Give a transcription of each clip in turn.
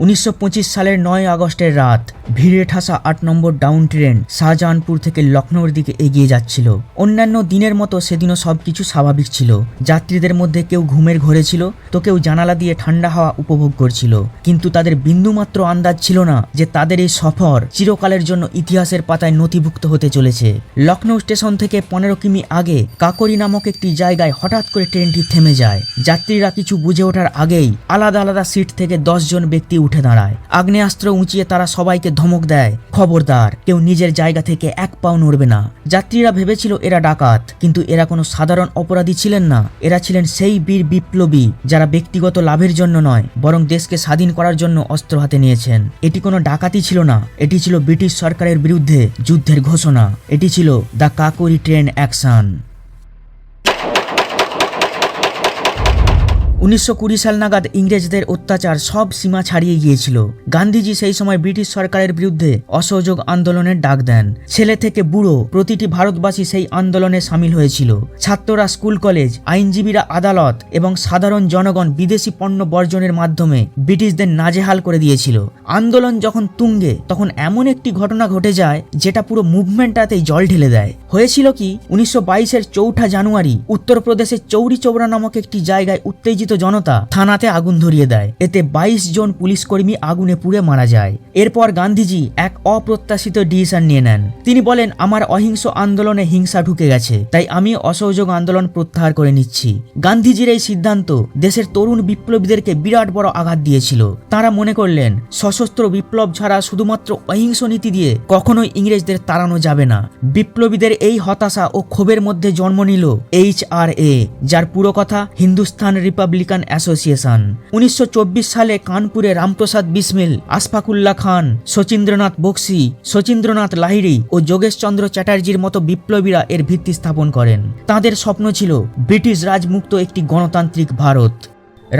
1925 সালের 9 আগস্টের রাত ভিড়ে ঠাসা 8 নম্বর ডাউন ট্রেন শাহজাহানপুর থেকে লখনৌর দিকে এগিয়ে যাচ্ছিল। অন্যান্য দিনের মতো সেদিনও সবকিছু স্বাভাবিক ছিল। যাত্রীদের মধ্যে কেউ ঘুমের ঘোরে ছিল, তো কেউ জানালা দিয়ে ঠান্ডা হাওয়া উপভোগ করছিল। কিন্তু তাদের বিন্দুমাত্র আন্দাজ ছিল না যে তাদের এই সফর চিরকালের জন্য ইতিহাসের পাতায় নথিভুক্ত হতে চলেছে। লখনৌ স্টেশন থেকে 15 কিমি আগে কাকরি নামক একটি জায়গায় হঠাৎ করে ট্রেনটি থেমে যায়। যাত্রীরা কিছু বুঝে ওঠার আগেই আলাদা আলাদা সিট থেকে 10 জন ব্যক্তি উঠে দাঁড়ায়। আগ্নেয়াস্ত্র উঁচিয়ে তারা সবাইকে ধমক দেয়, খবরদার, কেউ নিজের জায়গা থেকে এক পাও নড়বে না। যাত্রীরা ভেবেছিল এরা ডাকাত, কিন্তু এরা কোনো সাধারণ অপরাধী ছিলেন না। এরা ছিলেন সেই বীর বিপ্লবী যারা ব্যক্তিগত লাভের জন্য নয়, বরং দেশকে স্বাধীন করার জন্য অস্ত্র হাতে নিয়েছেন। এটি কোনো ডাকাতি ছিল না, এটি ছিল ব্রিটিশ সরকারের বিরুদ্ধে যুদ্ধের ঘোষণা। এটি ছিল দ্য কাকরি ট্রেন অ্যাকশন। 1920 সাল নাগাদ ইংরেজদের অত্যাচার সব সীমা ছাড়িয়ে গিয়েছিল। গান্ধীজি সেই সময় ব্রিটিশ সরকারের বিরুদ্ধে অসহযোগ আন্দোলনের ডাক দেন। ছেলে থেকে বুড়ো প্রতিটি ভারতবাসী সেই আন্দোলনে সামিল হয়েছিল। ছাত্ররা স্কুল কলেজ, আইনজীবীরা আদালত এবং সাধারণ জনগণ বিদেশি পণ্য বর্জনের মাধ্যমে ব্রিটিশদের নাজেহাল করে দিয়েছিল। আন্দোলন যখন তুঙ্গে, তখন এমন একটি ঘটনা ঘটে যায় যেটা পুরো মুভমেন্টটাতেই জল ঢেলে দেয়। হয়েছিল কি, 1922-এর 4 জানুয়ারি উত্তরপ্রদেশের চৌরি চৌরা নামক একটি জায়গায় উত্তেজিত জনতা থানাতে আগুন ধরিয়ে দেয়। এতে 22 জন পুলিশ কর্মী আগুনে পুড়ে মারা যায়। এরপর গান্ধীজি এক অপ্রত্যাশিত ডিসিশন নিয়ে নেন। তিনি বলেন, আমার অহিংস আন্দোলনে হিংসা ঢুকে গেছে, তাই আমি অসহযোগ আন্দোলন প্রত্যাহার করে নিচ্ছি। গান্ধীজির এই সিদ্ধান্ত দেশের তরুণ বিপ্লবীদেরকে বিরাট বড় আঘাত দিয়েছিল। তারা মনে করলেন সশস্ত্র বিপ্লব ছাড়া শুধুমাত্র অহিংস নীতি দিয়ে কখনোই ইংরেজদের তাড়ানো যাবে না। বিপ্লবীদের এই হতাশা ও ক্ষোভের মধ্যে জন্ম নিল HRA, যার পুরো কথা হিন্দুস্তান রিপাবলিকান অ্যাসোসিয়েশন। 1924 সালে কানপুরে রামপ্রসাদ বিসমিল, আশফাকুল্লাহ খান, শচীন্দ্রনাথ বক্সি, শচীন্দ্রনাথ লাহিড়ী ও যোগেশচন্দ্র চ্যাটার্জির মতো বিপ্লবীরা এর ভিত্তি স্থাপন করেন। তাদের স্বপ্ন ছিল ব্রিটিশ রাজমুক্ত একটি গণতান্ত্রিক ভারত।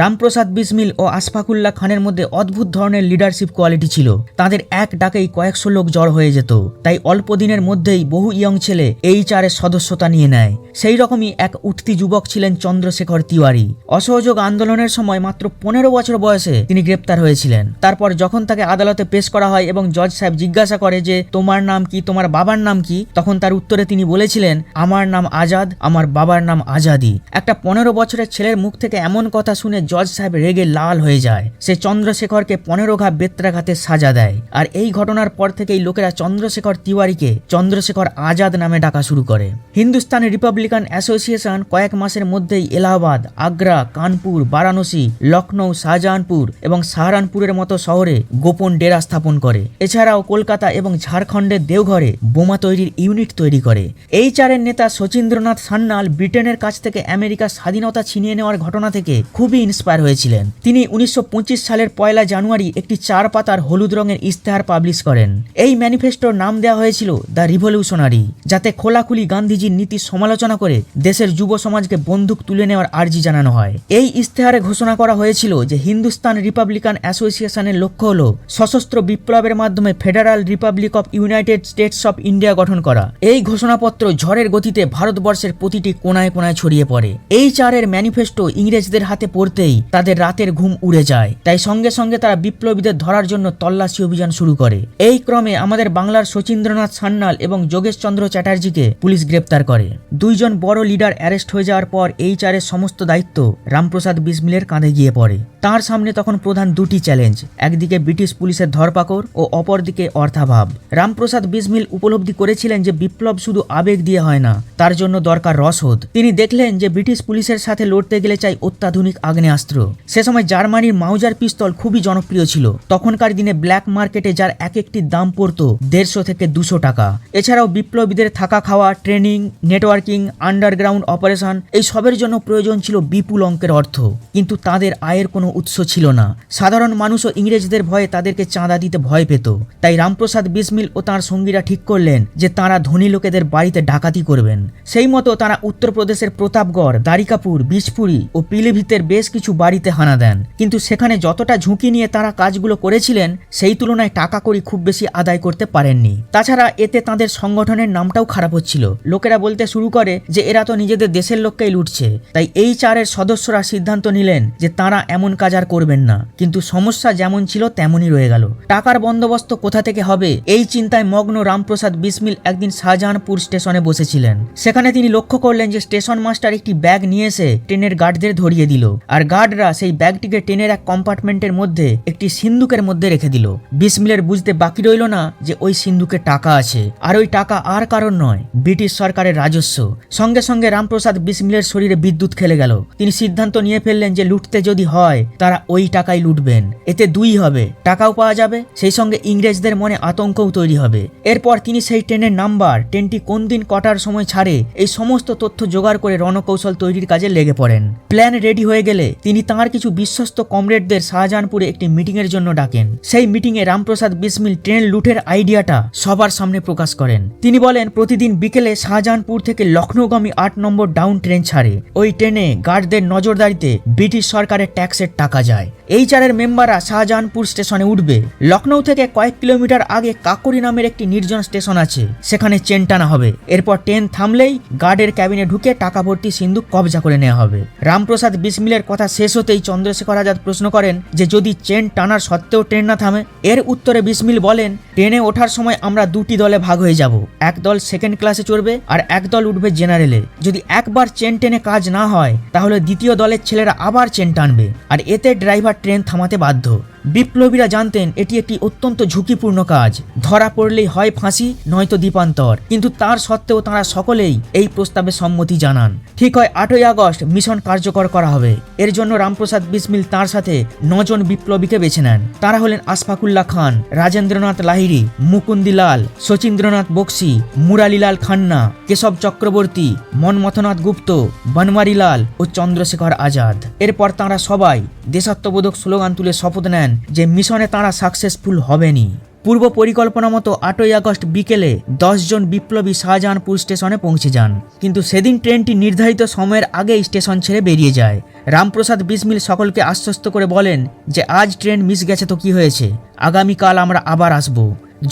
রামপ্রসাদ বিসমিল ও আশফাকুল্লাহ খানের মধ্যে অদ্ভুত ধরনের লিডারশিপ কোয়ালিটি ছিল। তাদের এক ডাকেই কয়েকশো লোক জড় হয়ে যেত, তাই অল্প দিনের মধ্যেই বহু ইয়ং ছেলে HRA সদস্যতা নিয়ে নেয়। সেই রকমই এক উঠতি যুবক ছিলেন চন্দ্রশেখর তিওয়ারি। অসহযোগ আন্দোলনের সময় মাত্র 15 বছর বয়সে তিনি গ্রেপ্তার হয়েছিলেন। তারপর যখন তাকে আদালতে পেশ করা হয় এবং জজ সাহেব জিজ্ঞাসা করে যে তোমার নাম কি, তোমার বাবার নাম কি, তখন তার উত্তরে তিনি বলেছিলেন, আমার নাম আজাদ, আমার বাবার নাম আজাদি। একটা 15 বছরের ছেলের মুখ থেকে এমন কথা শুনে জজ সাহেব রেগে লাল হয়ে যায়। সে চন্দ্রশেখরকে 15 ঘা বেত্রাঘাতে সাজা দেয়। আর এই ঘটনার পর থেকেই লোকেরা চন্দ্রশেখর তিওয়ারিকে চন্দ্রশেখর আজাদ নামে ডাকা শুরু করে। হিন্দুস্তান রিপাবলিকান অ্যাসোসিয়েশন কয়েক মাসের মধ্যেই এলাহাবাদ, আগ্রা, কানপুর, বারাণসী, লখনৌ, শাহজাহানপুর এবং সাহারানপুরের মতো শহরে গোপন ডেরা স্থাপন করে। এছাড়াও কলকাতা এবং ঝাড়খণ্ডের দেওঘরে বোমা তৈরির ইউনিট তৈরি করে। HRA নেতা শচীন্দ্রনাথ সান্যাল ব্রিটেনের কাছ থেকে আমেরিকার স্বাধীনতা ছিনিয়ে নেওয়ার ঘটনা থেকে খুবই ইন্সপায়ার হয়েছিলেন। তিনি 1925 সালের 1 জানুয়ারি একটি 4 পাতার হলুদ রঙের ইশতেহার পাবলিশ করেন। এই ম্যানিফেস্টোর নাম দেওয়া হয়েছিল দ্য রিভলিউশনারি, যাতে খোলাখুলি গান্ধীজির নীতির সমালোচনা করে দেশের যুব সমাজকে বন্দুক তুলে নেওয়ার আর্জি জানানো হয়। এই ইশতেহারে ঘোষণা করা হয়েছিল যে হিন্দুস্তান রিপাবলিকান অ্যাসোসিয়েশনের লক্ষ্য হল সশস্ত্র বিপ্লবের মাধ্যমে federal Republic of United states of India গঠন করা। এই ঘোষণাপত্র ঝড়ের গতিতে ভারতবর্ষের প্রতিটি কোনায় কোনায় ছড়িয়ে পড়ে। HRA-র ম্যানিফেস্টো ইংরেজদের হাতে পড়তেই তাদের রাতের ঘুম উড়ে যায়, তাই সঙ্গে সঙ্গে তারা বিপ্লবীদের ধরার জন্য তল্লাশি অভিযান শুরু করে। এই ক্রমে আমাদের বাংলার শচীন্দ্রনাথ সান্যাল এবং যোগেশচন্দ্র চ্যাটার্জিকে পুলিশ গ্রেপ্তার করে। 2 জন বড় লিডার অ্যারেস্ট হয়ে যাওয়ার পর HRA-র সমস্ত দায়িত্ব রামপ্রসাদ বিসমিলের কাঁধে গিয়ে পড়ে। তার সামনে তখন প্রধান 2টি চ্যালেঞ্জ, একদিকে ব্রিটিশ পুলিশের ধরপাকড় ও অপরদিকে অর্থাভাব। রামপ্রসাদ বিসমিল উপলব্ধি করেছিলেন যে বিপ্লব শুধু আবেগ দিয়ে হয় না, তার জন্য দরকার রসদ। তিনি দেখলেন যে ব্রিটিশ পুলিশের সাথে লড়তে গেলে চাই অত্যাধুনিক আগ্নেয়াস্ত্র। সে সময় জার্মানির মাউজার পিস্তল খুবই জনপ্রিয় ছিল। তখনকার দিনে ব্ল্যাক মার্কেটে যার এক একটির দাম পড়তো 150 থেকে 200 টাকা। এছাড়াও বিপ্লবীদের থাকা খাওয়া, ট্রেনিং, নেটওয়ার্কিং, আন্ডারগ্রাউন্ড অপারেশন, এই সবের জন্য প্রয়োজন ছিল বিপুল অঙ্কের অর্থ। কিন্তু তাদের আয়ের কোনো উৎস ছিল না। সাধারণ মানুষও ইংরেজদের ভয়ে তাদেরকে চাঁদা দিতে ভয় পেত। তাই রামপ্রসাদ বিসমিল ও তাঁর সঙ্গীরা ঠিক করলেন যে তাঁরা ধনী লোকেদের বাড়িতে ডাকাতি করবেন। সেই মতো তাঁরা উত্তরপ্রদেশের প্রতাপগড়, দ্বারিকাপুর, বিজপুরি ও পিলিভিতের বেশ কিছু বাড়িতে হানা দেন, কিন্তু সেখানে যতটা ঝুঁকি নিয়ে তারা কাজগুলো করেছিলেন সেই তুলনায় টাকা কড়ি খুব বেশি আদায় করতে পারেননি। তাছাড়া এতে তাদের সংগঠনের নামটাও খারাপ হচ্ছিল। লোকেরা বলতে শুরু করে যে এরা তো নিজেদের দেশের লোককেই লুটছে। তাই HR এর সদস্যরা সিদ্ধান্ত নিলেন যে তারা এমন কাজ আর করবেন না। কিন্তু সমস্যা যেমন ছিল তেমনই রয়ে গেল। টাকার বন্দোবস্ত কোথা থেকে হবে এই চিন্তায় মগ্ন রামপ্রসাদ বিসমিল একদিন শাহজাহানপুর স্টেশনে বসেছিলেন। সেখানে তিনি লক্ষ্য করলেন যে স্টেশন মাস্টার একটি ব্যাগ নিয়ে এসে ট্রেনের গার্ডদের ধরিয়ে দিল, আর গার্ডরা সেই ব্যাগটিকে ট্রেনের এক কম্পার্টমেন্টের মধ্যে একটি সিন্দুকের মধ্যে রেখে দিল। বিসমিলের বুঝতে বাকি রইল না যে ওই সিন্দুকে টাকা আছে, আর ওই টাকা আর কারণ নয়, ব্রিটিশ সরকারের রাজস্ব। সঙ্গে সঙ্গে রামপ্রসাদ বিসমিলের শরীরে বিদ্যুৎ খেলে গেল। তিনি সিদ্ধান্ত নিয়ে ফেললেন যে লুটতে যদি হয় তারা ওই টাকাই লুটবেন। এতে দুই হবে, টাকাও পাওয়া যাবে, সেই সঙ্গে ইংরেজদের মনে আতঙ্কও তৈরি হবে। এরপর তিনি সেই ট্রেনের নাম্বার, ট্রেনটি কোন দিন কটার সময় ছাড়ে, এই সমস্ত তথ্য জোগাড় করে রণকৌশল তৈরির কাজে লেগে পড়েন। প্ল্যান রেডি হয়ে গেলে তিনি তাঁর কিছু বিশ্বস্ত কমরেডদের শাহজাহানপুরে একটি মিটিং এর জন্য ডাকেন। সেই মিটিংয়ে রামপ্রসাদ বিসমিল ট্রেন লুটের আইডিয়াটা সবার সামনে প্রকাশ করেন। তিনি বলেন প্রতিদিন বিকেলে শাহজাহানপুর থেকে লখনৌগামী 8 নম্বর ডাউন ট্রেন ছাড়ে। ওই ট্রেনে গার্ডদের নজরদারিতে ব্রিটিশ সরকারের ট্যাক্সের টাকা যায়। HR এর মেম্বাররা শাহজাহানপুর স্টেশনে উঠবে। লখনৌ থেকে কয়েক কিলোমিটার আগে কাকরি নামের একটি নির্জন স্টেশন আছে, সেখানে চেন টানা হবে। এরপর ট্রেন থামলেই গার্ডের ক্যাবিনে ঢুকে টাকা ভর্তি সিন্দুক কবজা করে নেওয়া হবে। রামপ্রসাদ বিসমিলের কথা শেষ হতেই চন্দ্রশেখর আজাদ প্রশ্ন করেন যে যদি চেন টানার সত্ত্বেও ট্রেন না থামে? এর উত্তরে বিসমিল বলেন ট্রেনে ওঠার সময় আমরা দুটি দলে ভাগ হয়ে যাব। এক দল সেকেন্ড ক্লাসে চড়বে আর এক দল উঠবে জেনারেলে। যদি একবার চেন টেনে কাজ না হয় তাহলে দ্বিতীয় দলের ছেলেরা আবার চেন টানবে, আর এতে ড্রাইভার ট্রেন থামাতে বাধ্য। বিপ্লবীরা জানতেন এটি একটি অত্যন্ত ঝুঁকিপূর্ণ কাজ, ধরা পড়লেই হয় ফাঁসি নয়তো দ্বীপান্তর, কিন্তু তার সত্ত্বেও তারা সকলেই এই প্রস্তাবে সম্মতি জানান। ঠিক হয় 8ই আগস্ট মিশন কার্যকর করা হবে। এর জন্য রামপ্রসাদ বিসমিল তার সাথে 9 জন বিপ্লবীকে বেছে নেন। তারা হলেন আশফাকুল্লাহ খান, রাজেন্দ্রনাথ লাহিড়ী, মুকুন্দিলাল, শচীন্দ্রনাথ বক্সি, মুরালিলাল খান্না, কেশব চক্রবর্তী, মনমথনাথ গুপ্ত, বনমারিলাল ও চন্দ্রশেখর আজাদ। এরপর তারা সবাই দেশাত্মবোধক স্লোগান তুলে শপথ নেন যে মিশনে তারা সাকসেসফুল হবেনি। পূর্ব পরিকল্পনা মতো 8ই আগস্ট বিকেলে 10 জন বিপ্লবী শাহজাহানপুর স্টেশনে পৌঁছে যান, কিন্তু সেদিন ট্রেনটি নির্ধারিত সময়ের আগেই স্টেশন ছেড়ে বেরিয়ে যায়। রামপ্রসাদ বিসমিল সকলকে আশ্বস্ত করে বলেন যে আজ ট্রেন মিস গেছে তো কি হয়েছে, আগামীকাল আমরা আবার আসব।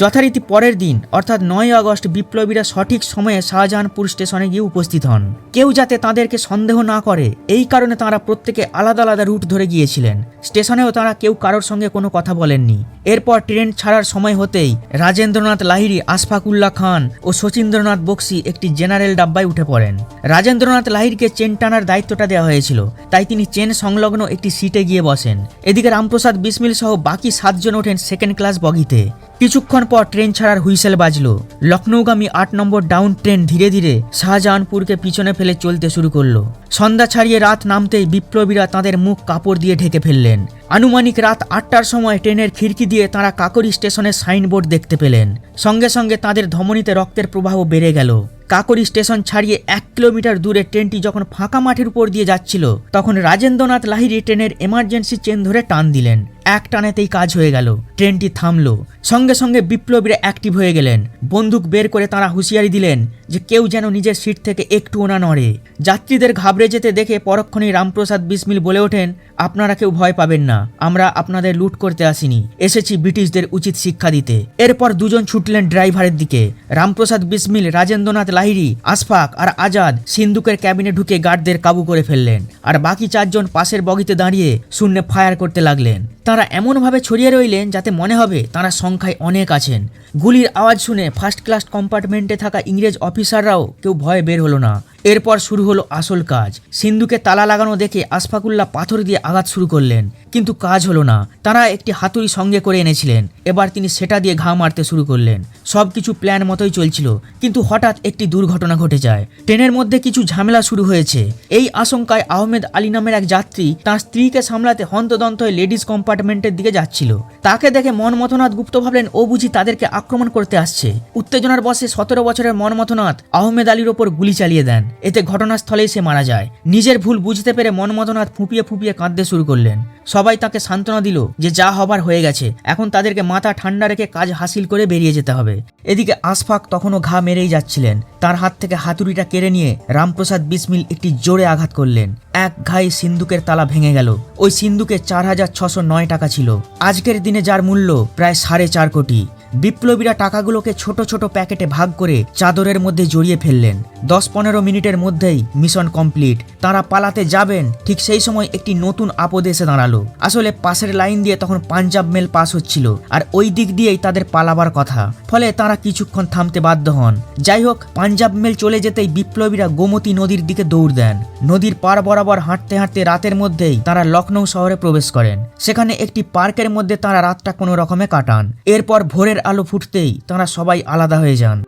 যথারীতি পরের দিন অর্থাৎ 9ই আগস্ট বিপ্লবীরা সঠিক সময়ে শাহজাহানপুর স্টেশনে গিয়ে উপস্থিত হন। কেউ যাতে তাদেরকে সন্দেহ না করে এই কারণে তারা প্রত্যেকে আলাদা আলাদা রুট ধরে গিয়েছিলেন। স্টেশনেও তারা কেউ কারোর সঙ্গে কোনো কথা বলেননি। এরপর ট্রেন ছাড়ার সময় হতেই রাজেন্দ্রনাথ লাহিড়ী, আশফাকুল্লাহ খান ও শচীন্দ্রনাথ বক্সি একটি জেনারেল ডাব্বায় উঠে পড়েন। রাজেন্দ্রনাথ লাহিড়ীকে চেন টানার দায়িত্বটা দেওয়া হয়েছিল, তাই তিনি চেন সংলগ্ন একটি সিটে গিয়ে বসেন। এদিকে রামপ্রসাদ বিসমিল সহ বাকি 7 জন ওঠেন সেকেন্ড ক্লাস বগিতে। কিছুক্ষণ পর ট্রেন ছাড়ার হুইসেল বাজলো। লখনৌগামী 8 নম্বর ডাউন ট্রেন ধীরে ধীরে শাহজাহানপুরকে পিছনে ফেলে চলতে শুরু করলো। সন্ধ্যা ছাড়িয়ে রাত নামতেই বিপ্লবীরা তাদের মুখ কাপড় দিয়ে ঢেকে ফেললেন। আনুমানিক রাত 8টার সময় ট্রেনের খিড়কি দিয়ে তারা কাকরি স্টেশনের সাইনবোর্ড দেখতে পেলেন। সঙ্গে সঙ্গে তাদের ধমনীতে রক্তের প্রবাহ বেড়ে গেল। কাকরি স্টেশন ছাড়িয়ে 1 কিলোমিটার দূরে ট্রেনটি যখন ফাঁকা মাঠের উপর দিয়ে যাচ্ছিল তখন রাজেন্দ্রনাথ লাহিড়ী ট্রেনের এমার্জেন্সি চেন ধরে টান দিলেন। এক টানেতেই কাজ হয়ে গেল, ট্রেনটি থামলো। সঙ্গে সঙ্গে বিপ্লবীরা অ্যাক্টিভ হয়ে গেলেন। বন্দুক বের করে তারা হুঁশিয়ারি দিলেন যে কেউ যেন নিজের সিট থেকে একটুও না নড়ে। যাত্রীদের ঘাবড়ে যেতে দেখে পরক্ষণেই রামপ্রসাদ বিসমিল বলে ওঠেন, আপনারা কেউ ভয় পাবেন না, আমরা আপনাদের লুট করতে আসিনি, এসেছি ব্রিটিশদের উচিত শিক্ষা দিতে। এরপর দুজন ছুটলেন ড্রাইভারের দিকে। রামপ্রসাদ বিসমিল, রাজেন্দ্রনাথ লাহিড়ী, আশফাক আর আজাদ সিন্দুকের ক্যাবিনে ঢুকে গার্ডদের কাবু করে ফেললেন, আর বাকি 4 জন পাশের বগিতে দাঁড়িয়ে শূন্যে ফায়ার করতে লাগলেন। তারা এমনভাবে ছড়িয়ে রইলেন যাতে মনে হবে তারা সংখ্যায় অনেক আছেন। গুলির আওয়াজ শুনে ফার্স্ট ক্লাস কম্পার্টমেন্টে থাকা ইংরেজ অফিসাররাও কেউ ভয়ে বের হলো না। এরপর শুরু হলো আসল কাজ। সিন্দুকে তালা লাগানো দেখে আশফাকুল্লাহ পাথর দিয়ে আঘাত শুরু করলেন, কিন্তু কাজ হলো না। তারা একটি হাতুড়ি সঙ্গে করে এনেছিলেন, এবার তিনি সেটা দিয়ে ঘা মারতে শুরু করলেন। সবকিছু প্ল্যান মতোই চলছিল, কিন্তু হঠাৎ একটি দুর্ঘটনা ঘটে যায়। ট্রেনের মধ্যে কিছু ঝামেলা শুরু হয়েছে। এই আশঙ্কায় আহমেদ আলী নামের এক যাত্রী তার স্ত্রীকে সামলাতে হন্তদন্ত হয়ে লেডিস কম্পার্টমেন্টের দিকে যাচ্ছিল। তাকে দেখে মনমথনাথ গুপ্ত ভাবলেন ও বুঝি তাদেরকে আক্রমণ করতে আসছে। উত্তেজনার বশে 17 বছরের মনমথনাথ আহমেদ আলীর ওপর গুলি চালিয়ে দেন। এতে ঘটনাস্থলেই সে মারা যায়। নিজের ভুল বুঝতে পেরে মনমথনাথ ফুঁপিয়ে ফুঁপিয়ে কাঁদতে শুরু করলেন। সবাই তাকে সান্ত্বনা দিল যে যা হবার হয়ে গেছে, এখন তাদেরকে মাথা ঠান্ডা রেখে কাজ হাসিল করে বেরিয়ে যেতে হবে। এদিকে আশফাক তখনও ঘা মেরেই যাচ্ছিলেন। তার হাত থেকে হাতুড়িটা কেড়ে নিয়ে রামপ্রসাদ বিসমিল একটি জোরে আঘাত করলেন। এক ঘায়ে সিন্দুকের তালা ভেঙে গেল। ওই সিন্দুকে 4,609 টাকা ছিল, আজকের দিনে যার মূল্য প্রায় 4.5 কোটি। বিপ্লবীরা টাকাগুলোকে ছোট ছোট প্যাকেটে ভাগ করে চাদরের মধ্যে জড়িয়ে ফেললেন। 10-15 মিনিটের মধ্যেই মিশন কমপ্লিট। তারা পালাতে যাবেন, ঠিক সেই সময় একটি নতুন আপদ এসে দাঁড়ালো। আসলে পাশের লাইন দিয়ে তখন পাঞ্জাব মেল পাস হচ্ছিল, আর ওই দিক দিয়েই তাদের পালাবার কথা। ফলে তারা কিছুক্ষণ থামতে বাধ্য হন। যাই হোক, পাঞ্জাব মেল চলে যেতেই বিপ্লবীরা গোমতী নদীর দিকে দৌড় দেন। নদীর পার বরাবর হাঁটতে হাঁটতে রাতের মধ্যেই তারা লখনৌ শহরে প্রবেশ করেন। সেখানে একটি পার্কের মধ্যে তারা রাতটা কোনো রকমে কাটান। এরপর ভোরের আলো ফুটতেই তারা সবাই আলাদা হয়ে যান।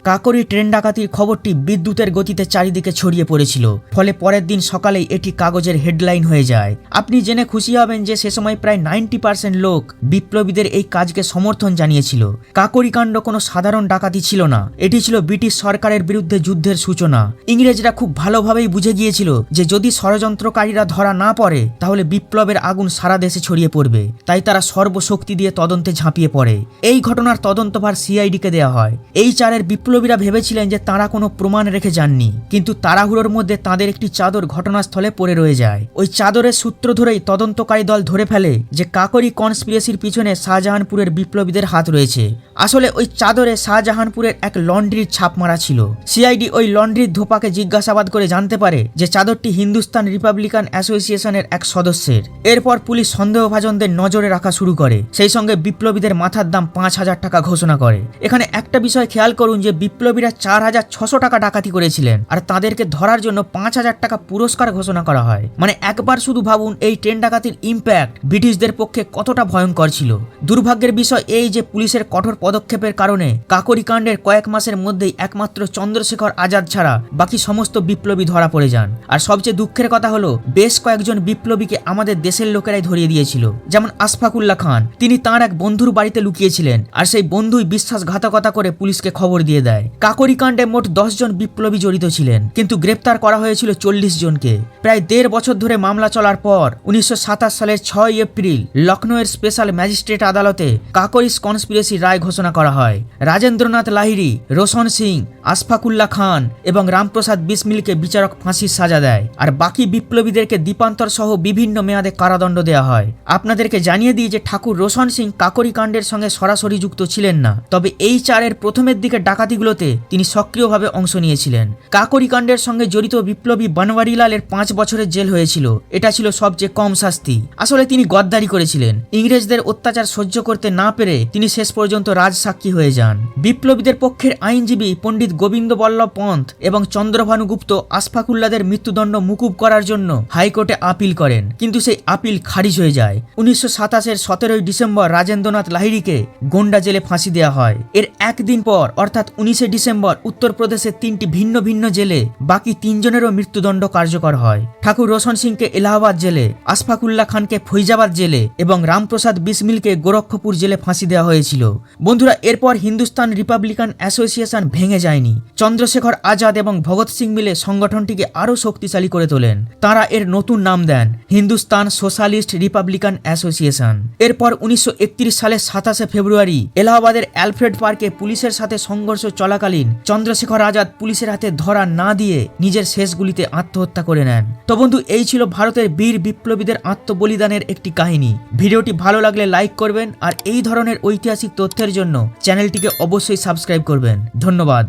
কাকরি ট্রেন ডাকাতির খবরটি বিদ্যুতের গতিতে চারিদিকে ছড়িয়ে পড়েছিল। ফলে পরের দিন সকালেই এটি কাগজের হেডলাইন হয়ে যায়। আপনি জেনে খুশি হবেন যে সে সময় প্রায় 90% লোক বিপ্লবীদের এই কাজকে সমর্থন জানিয়েছিল। কাকরি কাণ্ড কোনো সাধারণ ডাকাতি ছিল না, এটি ছিল ব্রিটিশ সরকারের বিরুদ্ধে যুদ্ধের সূচনা। ইংরেজরা খুব ভালোভাবেই বুঝে গিয়েছিল যে যদি ষড়যন্ত্রকারীরা ধরা না পড়ে তাহলে বিপ্লবের আগুন সারা দেশে ছড়িয়ে পড়বে। তাই তারা সর্বশক্তি দিয়ে তদন্তে ঝাঁপিয়ে পড়ে। এই ঘটনার তদন্তভার সিআইডিকে দেওয়া হয়। এই চারের বিপ্লবীরা ভেবেছিলেন যে তারা কোনো প্রমাণ রেখে যাননি, কিন্তু তাড়াহুড়োর মধ্যে তাদের একটি চাদর ঘটনাস্থলে পড়ে রয়ে যায়। ওই চাদরের সূত্র ধরেই তদন্তকারী দল ধরে ফেলে যে কাকরি কনস্পিরেসির পিছনে শাহজাহানপুরের বিপ্লবীদের হাত রয়েছে। আসলে ওই চাদরে শাহজাহানপুরের এক লন্ড্রির ছাপ মারা ছিল। সিআইডি ওই লন্ড্রির ধোপাকে জিজ্ঞাসাবাদ করে জানতে পারে যে চাদরটি হিন্দুস্তান রিপাবলিকান অ্যাসোসিয়েশনের এক সদস্যের। এরপর পুলিশ সন্দেহভাজনদের নজরে রাখা শুরু করে, সেই সঙ্গে বিপ্লবীদের মাথার দাম 5,000 টাকা ঘোষণা করে। এখানে একটা বিষয় খেয়াল করুন যে বিপ্লবীরা 4,600 টাকা ডাকাতি করেছিলেন, আর তাদেরকে ধরার জন্য 5,000 টাকা পুরস্কার ঘোষণা করা হয়। মানে একবার শুধু ভাবুন এই ট্রেন ডাকাতির ইম্প্যাক্ট ব্রিটিশদের পক্ষে কতটা ভয়ঙ্কর ছিল। দুর্ভাগ্যের বিষয় এই যে পুলিশের কঠোর পদক্ষেপের কারণে কাকরি কাণ্ডের কয়েক মাসের মধ্যেই একমাত্র চন্দ্রশেখর আজাদ ছাড়া বাকি সমস্ত বিপ্লবী ধরা পড়ে যান। আর সবচেয়ে দুঃখের কথা হলো বেশ কয়েকজন বিপ্লবীকে আমাদের দেশের লোকেরাই ধরিয়ে দিয়েছিল। যেমন আশফাকুল্লাহ খান, তিনি তাঁর এক বন্ধুর বাড়িতে লুকিয়েছিলেন, আর সেই বন্ধুই বিশ্বাসঘাতকতা করে পুলিশকে খবর দিয়ে দেয়। কাকরি কাণ্ডে মোট 10 জন বিপ্লবী জড়িত ছিলেন, কিন্তু গ্রেপ্তার করা হয়েছিল 40 জনকে। প্রায় 1.5 বছর ধরে মামলা চলার পর 1927 সালের 6 এপ্রিল লখনৌয়ের স্পেশাল ম্যাজিস্ট্রেট আদালতে কাকরিস কনস্পিরেসি রায় ঘোষণা করা হয়। রাজেন্দ্রনাথ লাহিড়ী, রোশন সিং, আশফাকুল্লাহ খান এবং রামপ্রসাদ বিসমিলকে বিচারক ফাঁসির সাজা দেয়, আর বাকি বিপ্লবীদেরকে দ্বীপান্তর সহ বিভিন্ন মেয়াদে কারাদণ্ড দেওয়া হয়। আপনাদেরকে জানিয়ে দিই যে ঠাকুর রোশন সিং কাকরি কাণ্ডের সঙ্গে সরাসরি যুক্ত ছিলেন না, তবে এই চারের প্রথমের দিকে ডাকাতিগুলোতে তিনি সক্রিয়ভাবে অংশ নিয়েছিলেন। কাকরি কাণ্ডের সঙ্গে জড়িত বিপ্লবী বনওয়ারিলালের 5 বছরের জেল হয়েছিল। এটা ছিল সবচেয়ে কম শাস্তি। আসলে তিনি গদ্দারি করেছিলেন। ইংরেজদের অত্যাচার সহ্য করতে না পেরে তিনি শেষ পর্যন্ত রাজসাক্ষী হয়ে যান। বিপ্লবীদের পক্ষের আইনজীবী পণ্ডিত গোবিন্দ বল্লভ পন্থ এবং চন্দ্রভানু গুপ্ত আশফাকুল্লাদের মৃত্যুদণ্ড মুকুব করার জন্য হাইকোর্টে আপিল করেন, কিন্তু সেই আপিল খারিজ হয়ে যায়। 1927 17 ডিসেম্বর রাজেন্দ্রনাথ লাহিড়ীকে গোন্ডা জেলে ফাঁসি দেওয়া হয়। এর একদিন পর অর্থাৎ 19 ডিসেম্বর উত্তরপ্রদেশের 3টি ভিন্ন ভিন্ন জেলে বাকি 3 জনেরও মৃত্যুদণ্ড কার্যকর হয়। ঠাকুর রোশন সিংকে এলাহাবাদ জেলে, আশফাকুল্লাহ খানকে ফৈজাবাদ জেলে এবং রামপ্রসাদ বিসমিলকে গোরক্ষপুর জেলে ফাঁসি দেওয়া হয়েছিল। বন্ধুরা, এরপর হিন্দুস্তান রিপাবলিকান অ্যাসোসিয়েশন ভেঙে যায়নি। চন্দ্রশেখর আজাদ এবং ভগৎ সিং মিলে সংগঠনটিকে আরও শক্তিশালী করে তোলেন। তারা এর নতুন নাম দেন হিন্দুস্তান সোশ্যালিস্ট রিপাবলিকান অ্যাসোসিয়েশন। এরপর 1931 সালের 27 ফেব্রুয়ারি এলাহাবাদের অ্যালফ্রেড পার্কে পুলিশের সাথে সংঘর্ষ চলাকালীন চন্দ্রশেখর আজাদ পুলিশের হাতে ধরা না দিয়ে নিজের শেষ গুলিতে আত্মহত্যা করে নেন। তো বন্ধু, এই ছিল ভারতের বীর বিপ্লবীদের আত্মবলিদানের একটি কাহিনী। ভিডিওটি ভালো লাগলে লাইক করবেন, আর এই ধরনের ঐতিহাসিক তথ্যের জন্য চ্যানেলটিকে অবশ্যই সাবস্ক্রাইব করবেন। ধন্যবাদ।